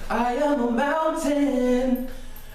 I am a mountain,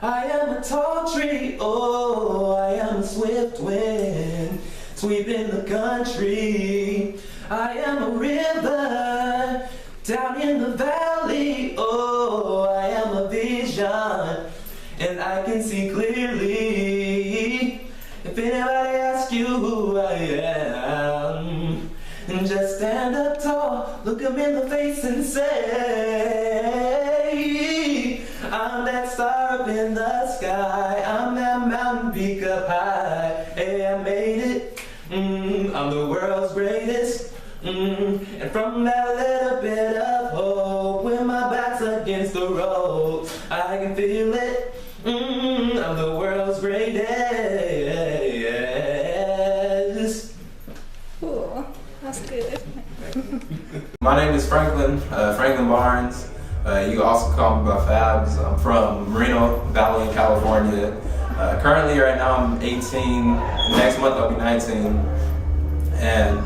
I am a tall tree, oh, I am a swift wind, sweeping the country. I am a river, down in the valley, oh, I am a vision, and I can see clearly. If anybody asks you who I am, and just stand up tall, look them in the face and say, I'm that star up in the sky, I'm that mountain peak up high, hey, I made it, I'm the world's greatest, and from that little bit of hope, when my back's against the ropes, I can feel it, I'm the world's greatest. Cool, that's good. My name is Franklin Barnes. You can also call me by Fabs. I'm from Moreno Valley in California. Currently right now I'm 18. Next month I'll be 19. And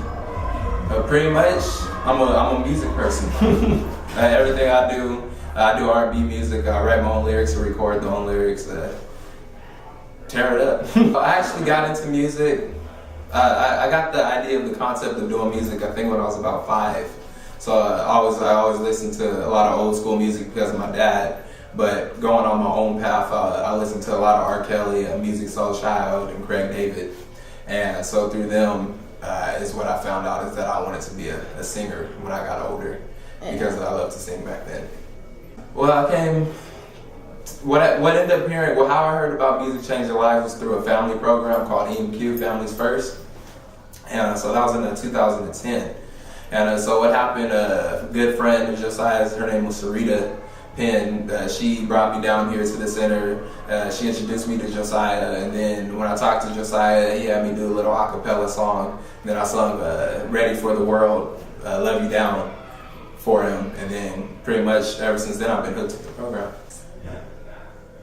pretty much I'm a music person. Everything I do R&B music. I write my own lyrics, record my own lyrics, tear it up. I actually got into music. I got the idea of the concept of doing music, I think, when I was about 5. So I always listened to a lot of old school music because of my dad. But going on my own path, I listened to a lot of R. Kelly, Music Soul Child, and Craig David. And so through them is what I found out is that I wanted to be a singer when I got older, because I loved to sing back then. Well, what ended up hearing, how I heard about Music Changed Your Life was through a family program called EMQ, Families First. And so that was in 2010. And so what happened, a good friend of Josiah's, her name was Sarita Penn, she brought me down here to the center. She introduced me to Josiah, and then when I talked to Josiah, he had me do a little a cappella song. And then I sung Ready for the World, Love You Down for him, and then pretty much ever since then I've been hooked to the program.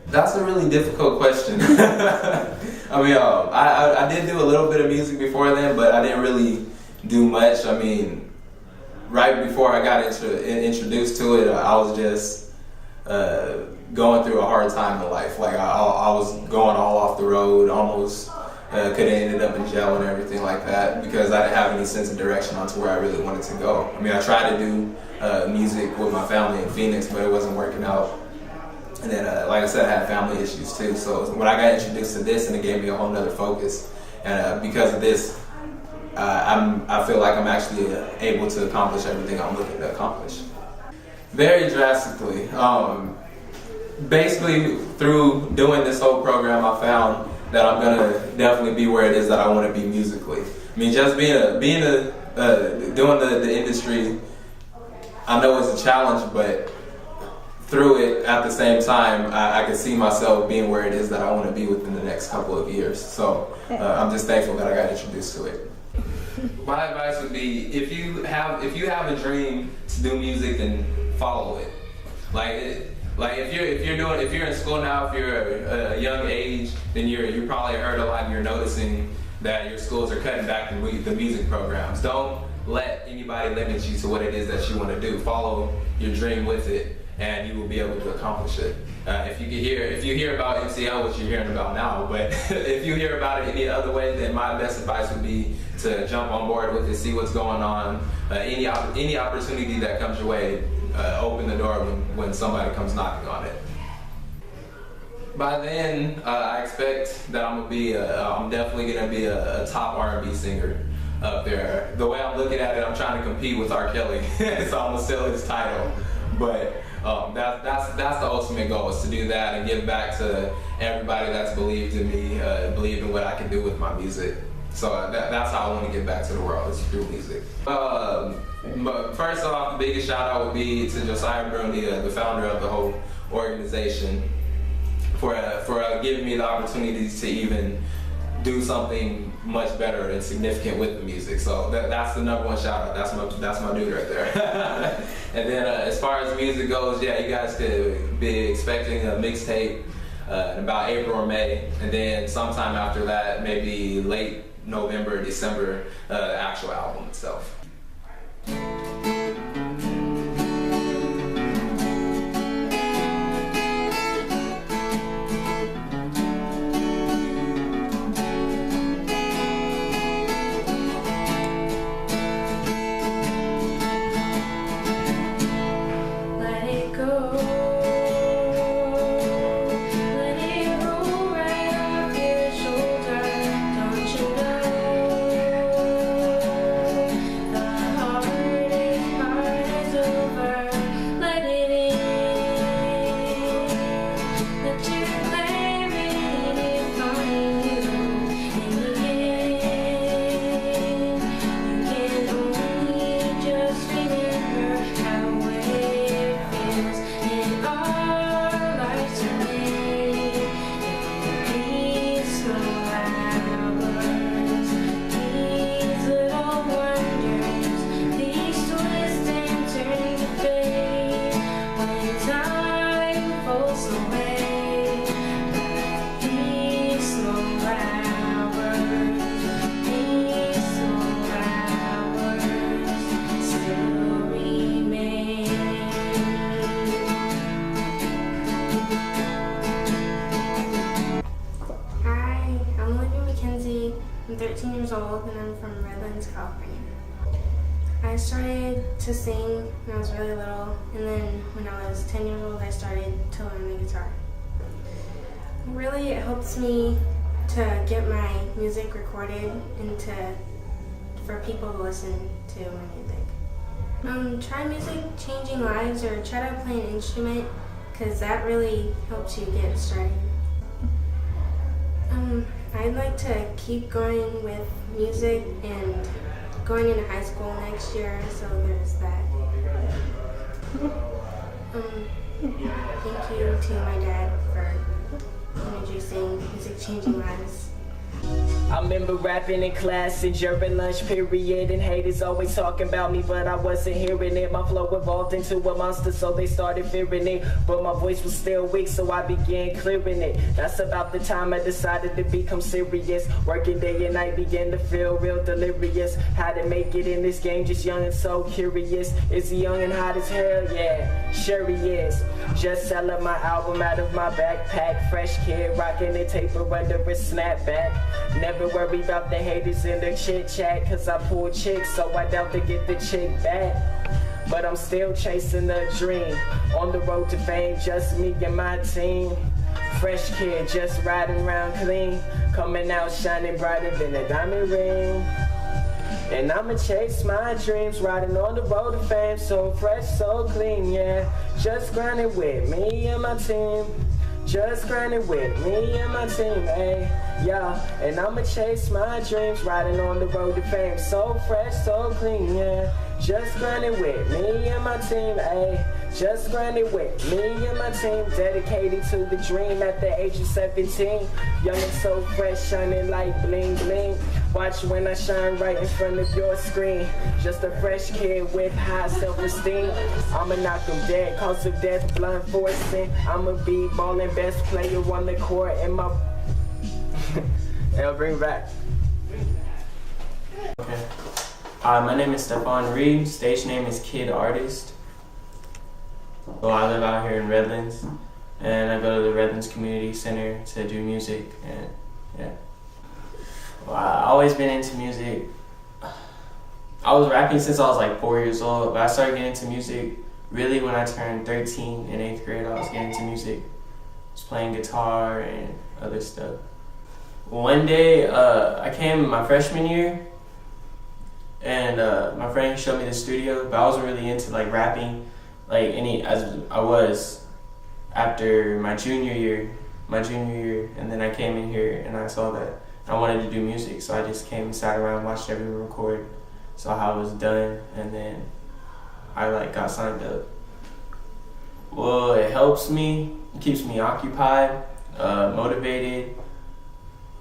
That's a really difficult question. I mean, I did do a little bit of music before then, but I didn't really do much. I mean, right before I got introduced to it, I was just going through a hard time in life. Like I was going all off the road, almost could have ended up in jail and everything like that, because I didn't have any sense of direction onto where I really wanted to go. I mean, I tried to do music with my family in Phoenix, but it wasn't working out. And then, like I said, I had family issues too. So when I got introduced to this, and it gave me a whole nother focus. And because of this, I feel like I'm actually able to accomplish everything I'm looking to accomplish. Very drastically. Basically, through doing this whole program, I found that I'm gonna definitely be where it is that I want to be musically. I mean, just doing the industry, I know it's a challenge, but through it, at the same time, I can see myself being where it is that I want to be within the next couple of years. So I'm just thankful that I got introduced to it. My advice would be, if you have a dream to do music, then follow it. Like if you're in school now, if you're a young age, then you probably heard a lot, and you're noticing that your schools are cutting back the music programs. Don't let anybody limit you to what it is that you want to do. Follow your dream with it, and you will be able to accomplish it. If you hear about MCL, which you're hearing about now, but if you hear about it any other way, then my best advice would be to jump on board with it, see what's going on. Any opportunity that comes your way, open the door when somebody comes knocking on it. By then, I expect that I'm definitely gonna be a top R&B singer up there. The way I'm looking at it, I'm trying to compete with R. Kelly, so I'm gonna steal his title. But that's the ultimate goal, is to do that and give back to everybody that's believed in me, believed in what I can do with my music. So that's how I want to give back to the world, is through music. First off, the biggest shout out would be to Josiah Bruni, the founder of the whole organization, for giving me the opportunity to even do something much better and significant with the music. So that's the number one shout out. That's my dude right there. And then as far as music goes, yeah, you guys could be expecting a mixtape in about April or May, and then sometime after that, maybe late November, December, the actual album itself. I'm 13 years old and I'm from Redlands, California. I started to sing when I was really little, and then when I was 10 years old I started to learn the guitar. Really, it helps me to get my music recorded and for people to listen to my music. Try music changing lives, or try to play an instrument, because that really helps you get started. I'd like to keep going with music and going into high school next year, so there's that. Thank you to my dad for introducing music changing lives. I remember rapping in class and during lunch period, and haters always talking about me, but I wasn't hearing it. My flow evolved into a monster, so they started fearing it, but my voice was still weak, so I began clearing it. That's about the time I decided to become serious. Working day and night, began to feel real delirious. How to make it in this game, just young and so curious. Is he young and hot as hell? Yeah, sure he is. Just selling my album out of my backpack. Fresh kid, rocking the taper under a snapback. Never worry about the haters and the chit chat, cause I pull chicks, so I doubt to get the chick back. But I'm still chasing a dream, on the road to fame, just me and my team. Fresh kid, just riding around clean, coming out shining brighter than a diamond ring. And I'ma chase my dreams, riding on the road to fame, so fresh, so clean, yeah. Just grinding with me and my team. Just grinding with me and my team, ayy, yeah. And I'ma chase my dreams, riding on the road to fame, so fresh, so clean, yeah. Just grinding with me and my team, ayy. Just grinding with me and my team, dedicated to the dream at the age of 17. Young and so fresh, shining like bling bling. Watch when I shine right in front of your screen. Just a fresh kid with high self-esteem. I'ma knock them dead, cause of death, blunt forcing. I'ma be ballin', best player on the court, and my... I'll bring back. Okay. My name is Stephon Reed. Stage name is Kid Artist. Well, I live out here in Redlands, and I go to the Redlands Community Center to do music, and yeah. Well, I've always been into music. I was rapping since I was like 4 years old, but I started getting into music really when I turned 13 in 8th grade. I was getting into music, just playing guitar and other stuff. One day, I came my freshman year, and my friend showed me the studio, but I wasn't really into like rapping as I was after my junior year, and then I came in here and I saw that I wanted to do music, so I just came and sat around, watched everyone record, saw how it was done, and then I got signed up. Well, it helps me, it keeps me occupied, motivated,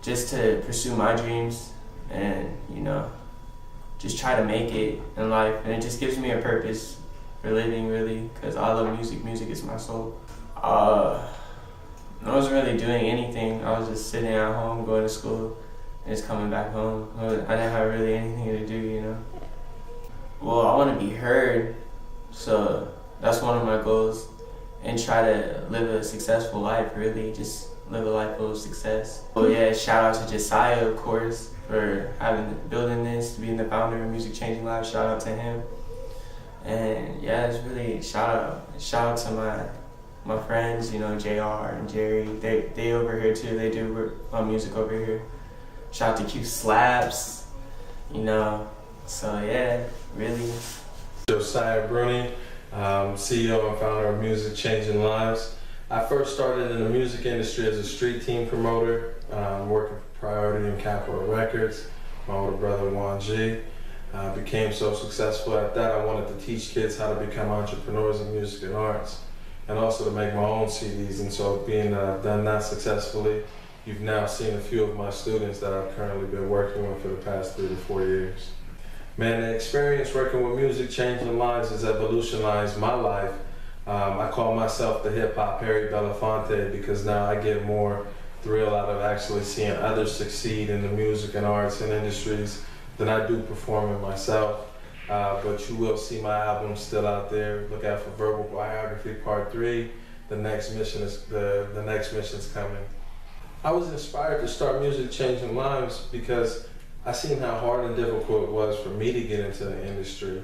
just to pursue my dreams and just try to make it in life, and it just gives me a purpose for living, really, because I love music. Music is my soul. I wasn't really doing anything. I was just sitting at home, going to school, and just coming back home. I didn't have really anything to do, Well, I want to be heard, so that's one of my goals, and try to live a successful life, really, just live a life full of success. Well, yeah, shout out to Josiah, of course, for building this, being the founder of Music Changing Lives. Shout out to him. And yeah, it's really shout out to my friends, JR and Jerry. They over here too. They do work on music over here. Shout out to Q Slaps, So yeah, really. Josiah Bruni, CEO and founder of Music Changing Lives. I first started in the music industry as a street team promoter, working for Priority and Capitol Records. My older brother Juan G. Became so successful at that, I wanted to teach kids how to become entrepreneurs in music and arts, and also to make my own CDs. And so being that I've done that successfully, you've now seen a few of my students that I've currently been working with for the past 3 to 4 years. Man, the experience working with Music Changing Lives has evolutionized my life. I call myself the hip-hop Harry Belafonte because now I get more thrill out of actually seeing others succeed in the music and arts and industries than I do performing myself. But you will see my album still out there. Look out for Verbal Biography Part 3. The next mission's coming. I was inspired to start Music Changing Lives because I seen how hard and difficult it was for me to get into the industry.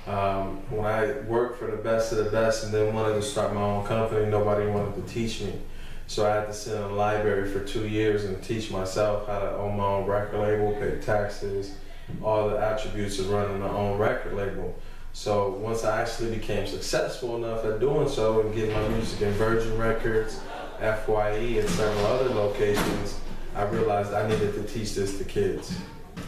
When I worked for the best of the best and then wanted to start my own company, nobody wanted to teach me. So I had to sit in a library for 2 years and teach myself how to own my own record label, pay taxes, all the attributes of running my own record label. So once I actually became successful enough at doing so and getting my music in Virgin Records, FYE, and several other locations, I realized I needed to teach this to kids.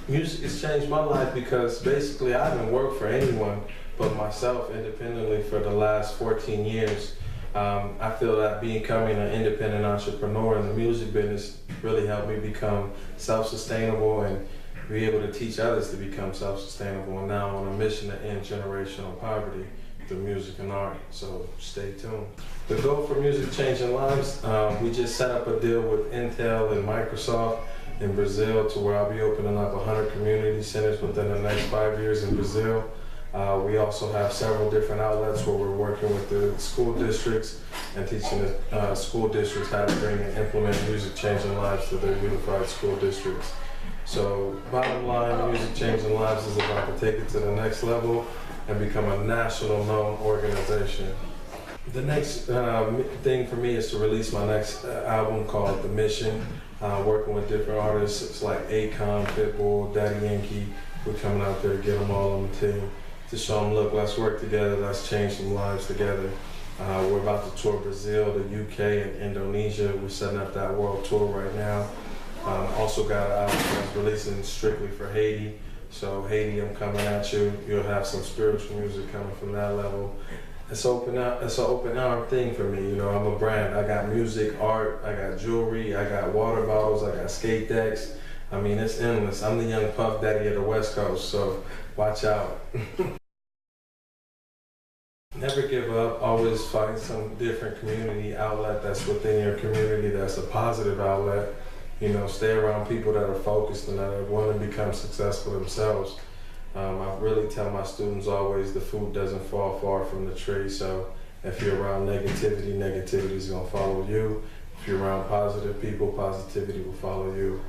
Music has changed my life because basically I haven't worked for anyone but myself independently for the last 14 years. I feel that becoming an independent entrepreneur in the music business really helped me become self-sustainable and be able to teach others to become self-sustainable. And now I'm on a mission to end generational poverty through music and art, so stay tuned. The goal for Music Changing Lives, we just set up a deal with Intel and Microsoft in Brazil to where I'll be opening up 100 community centers within the next 5 years in Brazil. We also have several different outlets where we're working with the school districts and teaching the school districts how to bring and implement Music Changing Lives to their unified school districts. So bottom line, Music Changing Lives is about to take it to the next level and become a national known organization. The next thing for me is to release my next album called The Mission, working with different artists. It's like Akon, Pitbull, Daddy Yankee. We're coming out there to get them all on the team to show them, look, let's work together, let's change some lives together. We're about to tour Brazil, the UK, and Indonesia. We're setting up that world tour right now. Also got an album that's releasing strictly for Haiti. So Haiti, I'm coming at you. You'll have some spiritual music coming from that level. It's an open arm thing for me. You know, I'm a brand. I got music, art, I got jewelry, I got water bottles, I got skate decks. I mean, it's endless. I'm the young Puff Daddy of the West Coast, so watch out. Never give up. Always find some different community outlet that's within your community that's a positive outlet. You know, stay around people that are focused and that want to become successful themselves. I really tell my students always the fruit doesn't fall far from the tree. So if you're around negativity, negativity is going to follow you. If you're around positive people, positivity will follow you.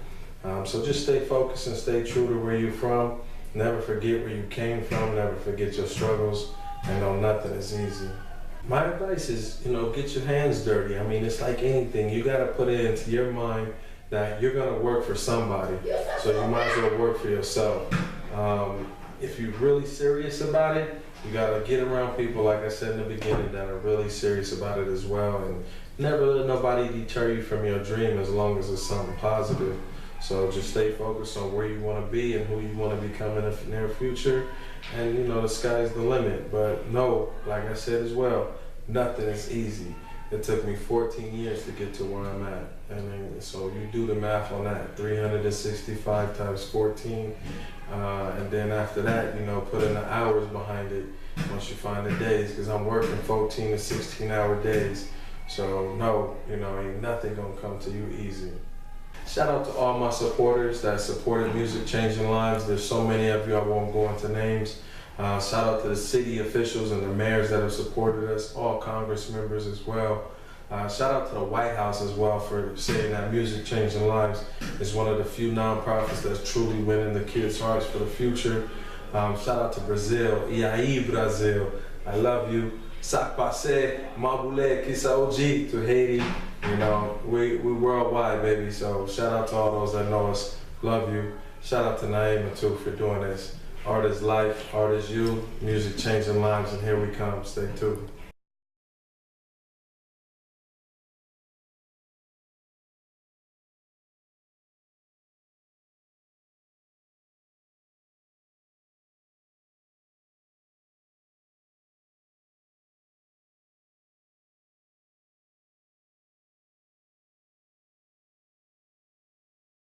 So just stay focused and stay true to where you're from. Never forget where you came from. Never forget your struggles. And know nothing is easy. My advice is, you know, get your hands dirty. I mean, it's like anything. You got to put it into your mind that you're going to work for somebody. So you might as well work for yourself. If you're really serious about it, you got to get around people, like I said in the beginning, that are really serious about it as well. And never let nobody deter you from your dream as long as it's something positive. So just stay focused on where you want to be and who you want to become in the near future. And you know, the sky's the limit. But no, like I said as well, nothing is easy. It took me 14 years to get to where I'm at. And then, so you do the math on that, 365 times 14. And then after that, you know, put in the hours behind it once you find the days, because I'm working 14 to 16 hour days. So no, you know, ain't nothing gonna come to you easy. Shout out to all my supporters that supported Music Changing Lives. There's so many of you, I won't go into names. Shout out to the city officials and the mayors that have supported us, all Congress members as well. Shout out to the White House as well for saying that Music Changing Lives is one of the few nonprofits that's truly winning the kids' hearts for the future. Shout out to Brazil, E aí Brasil, I love you. Sac passe, mabule, kisaoji to Haiti. You know, we worldwide, baby. So shout out to all those that know us. Love you. Shout out to Naima too for doing this. Art is life, art is you. Music Changing Lives, and here we come. Stay tuned.